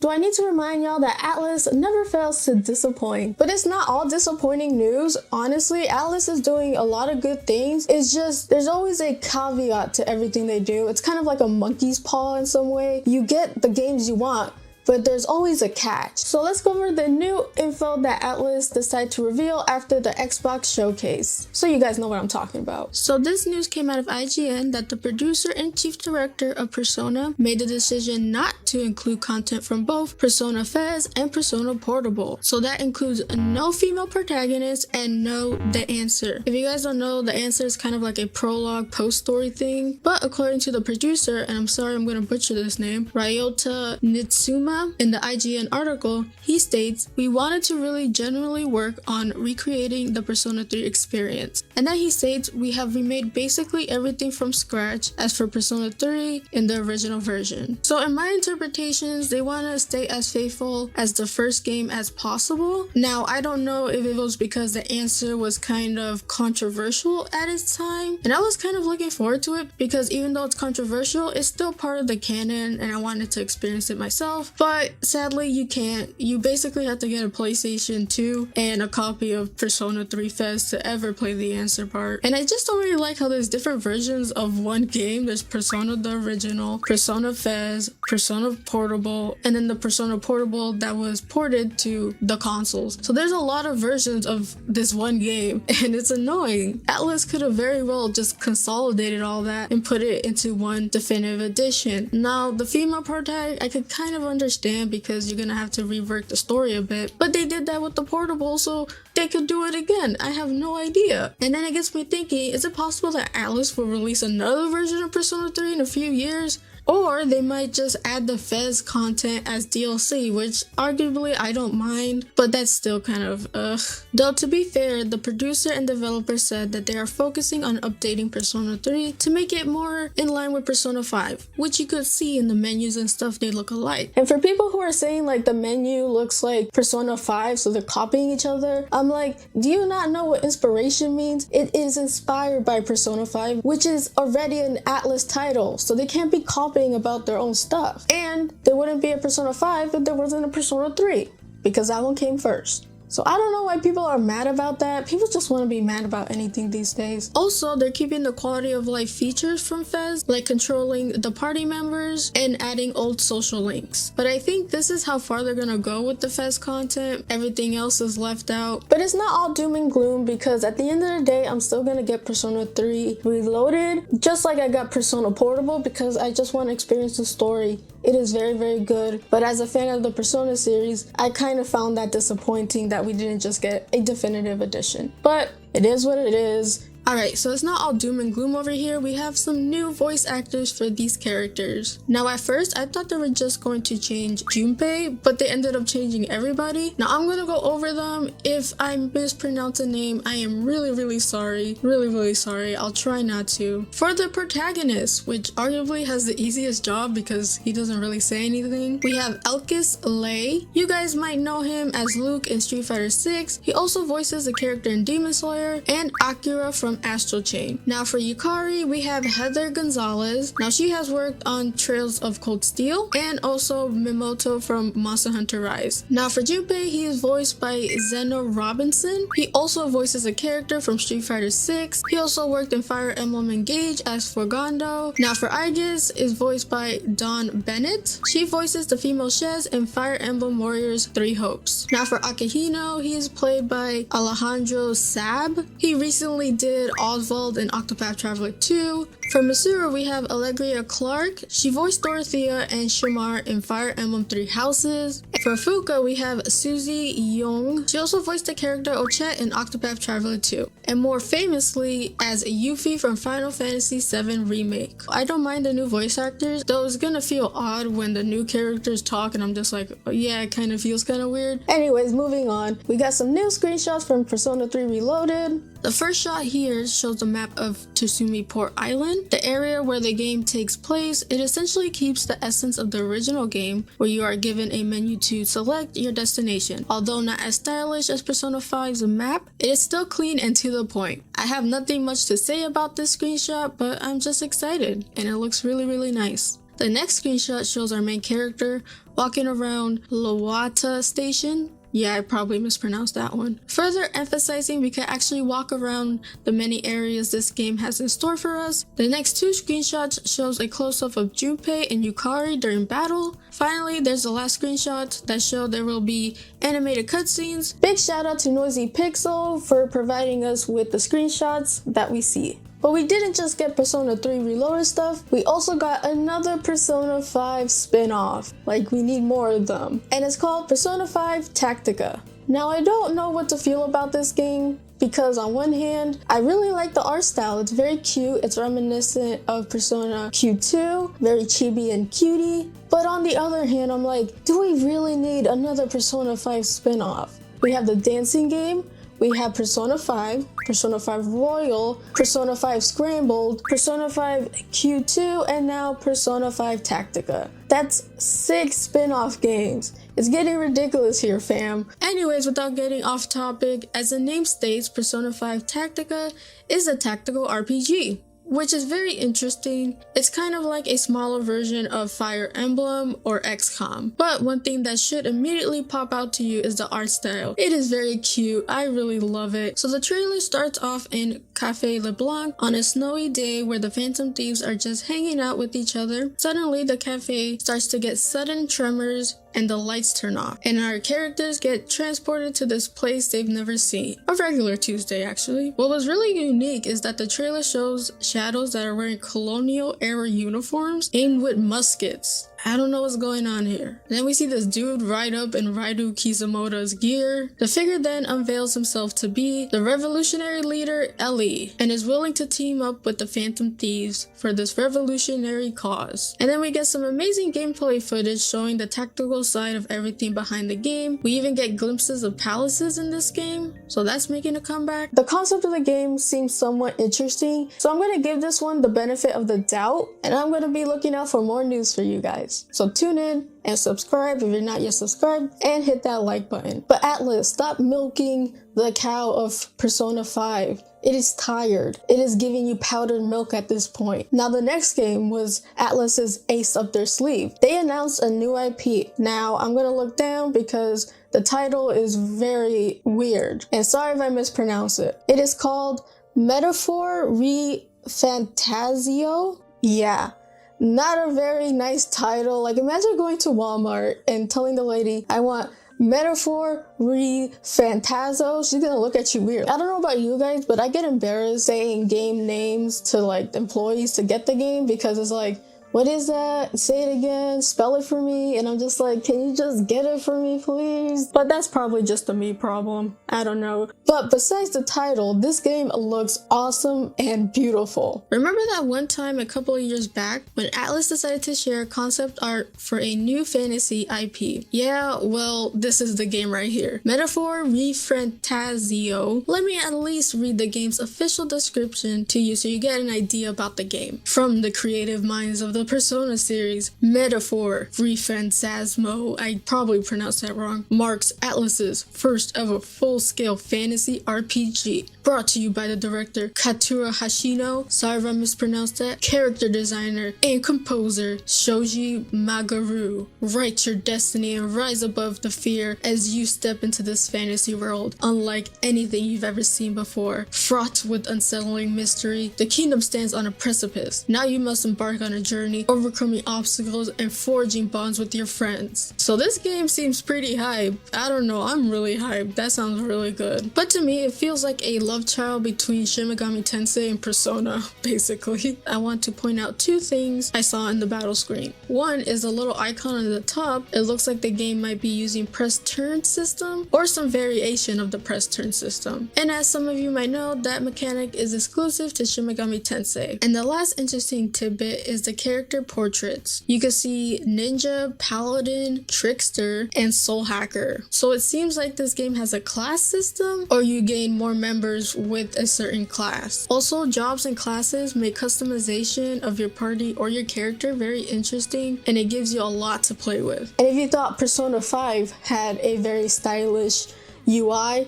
Do I need to remind y'all that Atlus never fails to disappoint? But it's not all disappointing news. Honestly, Atlus is doing a lot of good things. It's just, there's always a caveat to everything they do. It's kind of like a monkey's paw in some way. You get the games you want, but there's always a catch. So let's go over the new info that Atlus decided to reveal after the Xbox showcase, so you guys know what I'm talking about. So this news came out of IGN that the producer and chief director of Persona made the decision not to include content from both Persona Fez and Persona Portable. So that includes no female protagonist and no The Answer. If you guys don't know, The Answer is kind of like a prologue post-story thing, but according to the producer, and I'm sorry I'm gonna butcher this name, Ryota Nitsuma, in the IGN article, he states, "We wanted to really genuinely work on recreating the Persona 3 experience." And then he states, "We have remade basically everything from scratch as for Persona 3 in the original version." So in my interpretations, they want to stay as faithful as the first game as possible. Now, I don't know if it was because The Answer was kind of controversial at its time, and I was kind of looking forward to it because even though it's controversial, it's still part of the canon and I wanted to experience it myself. But sadly, you can't. You basically have to get a PlayStation 2 and a copy of Persona 3 Fez to ever play the Answer part. And I just don't really like how there's different versions of one game. There's Persona the original, Persona Fez, Persona Portable, and then the Persona Portable that was ported to the consoles. So there's a lot of versions of this one game, and it's annoying. Atlus could have very well just consolidated all that and put it into one definitive edition. Now, the female protagonist, I could kind of understand because you're gonna have to rework the story a bit, but they did that with the Portable, so they could do it again. I have no idea. And then it gets me thinking, is it possible that Atlus will release another version of Persona 3 in a few years? Or they might just add the Fez content as DLC, which arguably I don't mind, but that's still kind of ugh. Though to be fair, the producer and developer said that they are focusing on updating Persona 3 to make it more in line with Persona 5, which you could see in the menus and stuff, they look alike. And for people who are saying like the menu looks like Persona 5, so they're copying each other, I'm like, do you not know what inspiration means? It is inspired by Persona 5, which is already an Atlus title, so they can't be copying about their own stuff. And there wouldn't be a Persona 5 if there wasn't a Persona 3, because that one came first. So I don't know why people are mad about that. People just want to be mad about anything these days. Also, they're keeping the quality of life features from Fez, like controlling the party members and adding old social links. But I think this is how far they're gonna go with the Fez content. Everything else is left out. But it's not all doom and gloom, because at the end of the day, I'm still gonna get Persona 3 Reloaded, just like I got Persona Portable, because I just want to experience the story. It is very, very good. But as a fan of the Persona series, I kind of found that disappointing that we didn't just get a definitive edition. But it is what it is. Alright, so it's not all doom and gloom over here. We have some new voice actors for these characters. Now at first, I thought they were just going to change Junpei, but they ended up changing everybody. Now I'm gonna go over them. If I mispronounce a name, I am really sorry. Really sorry. I'll try not to. For the protagonist, which arguably has the easiest job because he doesn't really say anything, we have Elkis Lay. You guys might know him as Luke in Street Fighter 6. He also voices the character in Demon Slayer, and Akira from Astral Chain. Now for Yukari, we have Heather Gonzalez. Now she has worked on Trails of Cold Steel and also Mimoto from Monster Hunter Rise. Now for Junpei, he is voiced by Zeno Robinson. He also voices a character from Street Fighter 6. He also worked in Fire Emblem Engage as Forgondo. Now for Aegis is voiced by Dawn Bennett. She voices the female Shez in Fire Emblem Warriors 3 Hopes. Now for Akihino, he is played by Alejandro Sab. He recently did Oswald in Octopath Traveler 2. For Misuru, we have Allegria Clark. She voiced Dorothea and Shamar in Fire Emblem 3 Houses. For Fuka, we have Suzy Young. She also voiced the character Ochette in Octopath Traveler 2. And more famously as Yuffie from Final Fantasy VII Remake. I don't mind the new voice actors, though it's gonna feel odd when the new characters talk and I'm just like, oh yeah, it kind of feels kind of weird. Anyways, moving on. We got some new screenshots from Persona 3 Reloaded. The first shot here shows the map of Tsumi Port Island, the area where the game takes place. It essentially keeps the essence of the original game, where you are given a menu to select your destination. Although not as stylish as Persona 5's map, it is still clean and to the point. I have nothing much to say about this screenshot, but I'm just excited, and it looks really nice. The next screenshot shows our main character walking around Lawata Station. Yeah, I probably mispronounced that one. Further emphasizing we can actually walk around the many areas this game has in store for us. The next two screenshots shows a close-up of Junpei and Yukari during battle. Finally, there's the last screenshot that showed there will be animated cutscenes. Big shout out to Noisy Pixel for providing us with the screenshots that we see. But we didn't just get Persona 3 Reloaded stuff, we also got another Persona 5 spin-off. Like, we need more of them. And it's called Persona 5 Tactica. Now, I don't know what to feel about this game, because on one hand, I really like the art style. It's very cute, it's reminiscent of Persona Q2, very chibi and cutie. But on the other hand, I'm like, do we really need another Persona 5 spin-off? We have the dancing game, we have Persona 5, Persona 5 Royal, Persona 5 Scrambled, Persona 5 Q2, and now Persona 5 Tactica. That's 6 spin-off games. It's getting ridiculous here, fam. Anyways, without getting off topic, as the name states, Persona 5 Tactica is a tactical RPG, which is very interesting. It's kind of like a smaller version of Fire Emblem or XCOM. But one thing that should immediately pop out to you is the art style. It is very cute. I really love it. So the trailer starts off in Café LeBlanc on a snowy day where the Phantom Thieves are just hanging out with each other. Suddenly, the cafe starts to get sudden tremors and the lights turn off, and our characters get transported to this place they've never seen. A regular Tuesday, actually. What was really unique is that the trailer shows shadows that are wearing colonial era uniforms aimed with muskets. I don't know what's going on here. And then we see this dude ride up in Raidu Kizimoto's gear. The figure then unveils himself to be the revolutionary leader Ellie, and is willing to team up with the Phantom Thieves for this revolutionary cause. And then we get some amazing gameplay footage showing the tactical side of everything behind the game. We even get glimpses of palaces in this game, so that's making a comeback. The concept of the game seems somewhat interesting, so I'm going to give this one the benefit of the doubt, and I'm going to be looking out for more news for you guys. So tune in and subscribe if you're not yet subscribed, and hit that like button. But Atlus, stop milking the cow of Persona 5. It is tired. It is giving you powdered milk at this point. Now the next game was Atlus's ace up their sleeve. They announced a new IP. Now I'm gonna look down because the title is very weird, and sorry if I mispronounce it. It is called Metaphor Re Fantazio. Yeah. Not a very nice title. Like, imagine going to Walmart and telling the lady, I want Metaphor Re Fantazo. She's gonna look at you weird. I don't know about you guys, but I get embarrassed saying game names to like employees to get the game, because it's like, what is that? Say it again, spell it for me. And I'm just like, can you just get it for me, please? But that's probably just a me problem. I don't know. But besides the title, this game looks awesome and beautiful. Remember that one time a couple of years back when Atlus decided to share concept art for a new fantasy IP? Yeah, well, this is the game right here. Metaphor Re Fantazio. Let me at least read the game's official description to you so you get an idea about the game. From the creative minds of the Persona series, Metaphor Re Fantasmo, I probably pronounced that wrong, marks Atlus's first ever full-scale fantasy RPG. Brought to you by the director Katsura Hashino, sorry if I mispronounced that, character designer and composer Shoji Magaru. Write your destiny and rise above the fear as you step into this fantasy world, unlike anything you've ever seen before. Fraught with unsettling mystery, the kingdom stands on a precipice. Now you must embark on a journey, overcoming obstacles and forging bonds with your friends. So this game seems pretty hype. I don't know, I'm really hyped. That sounds really good. But to me, it feels like a love child between Shin Megami Tensei and Persona, basically. I want to point out two things I saw in the battle screen. One is a little icon on the top. It looks like the game might be using press turn system or some variation of the press turn system. And as some of you might know, that mechanic is exclusive to Shin Megami Tensei. And the last interesting tidbit is the character portraits. You can see Ninja, Paladin, Trickster, and Soul Hacker. So it seems like this game has a class system, or you gain more members with a certain class. Also, jobs and classes make customization of your party or your character very interesting, and it gives you a lot to play with. And if you thought Persona 5 had a very stylish UI,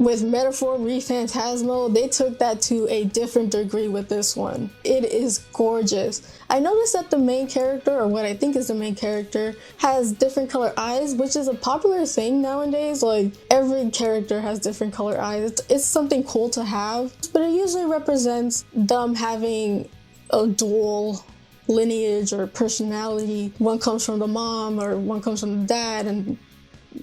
with Metaphor re Phantasmo, they took that to a different degree with this one. It is gorgeous. I noticed that the main character, or what I think is the main character, has different color eyes, which is a popular thing nowadays. Like, every character has different color eyes. It's something cool to have, but it usually represents them having a dual lineage or personality. One comes from the mom or one comes from the dad and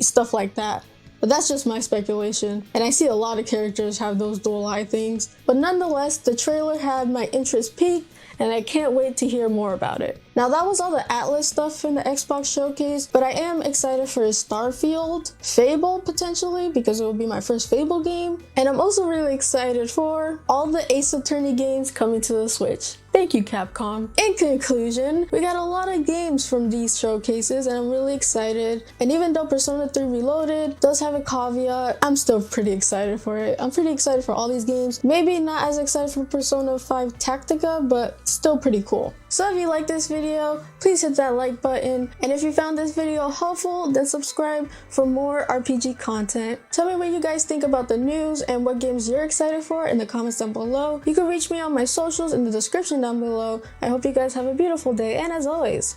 stuff like that. But that's just my speculation, and I see a lot of characters have those dual eye things. But nonetheless, the trailer had my interest peaked, and I can't wait to hear more about it. Now that was all the Atlus stuff in the Xbox showcase, but I am excited for Starfield, Fable potentially, because it will be my first Fable game, and I'm also really excited for all the Ace Attorney games coming to the Switch. Thank you, Capcom. In conclusion, we got a lot of games from these showcases, and I'm really excited. And even though Persona 3 Reloaded does have a caveat, I'm still pretty excited for it. I'm pretty excited for all these games. Maybe not as excited for Persona 5 Tactica, but still pretty cool. So if you like this video, please hit that like button. And if you found this video helpful, then subscribe for more RPG content. Tell me what you guys think about the news and what games you're excited for in the comments down below. You can reach me on my socials in the description down below. I hope you guys have a beautiful day, and as always,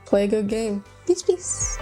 play a good game. Peace, peace.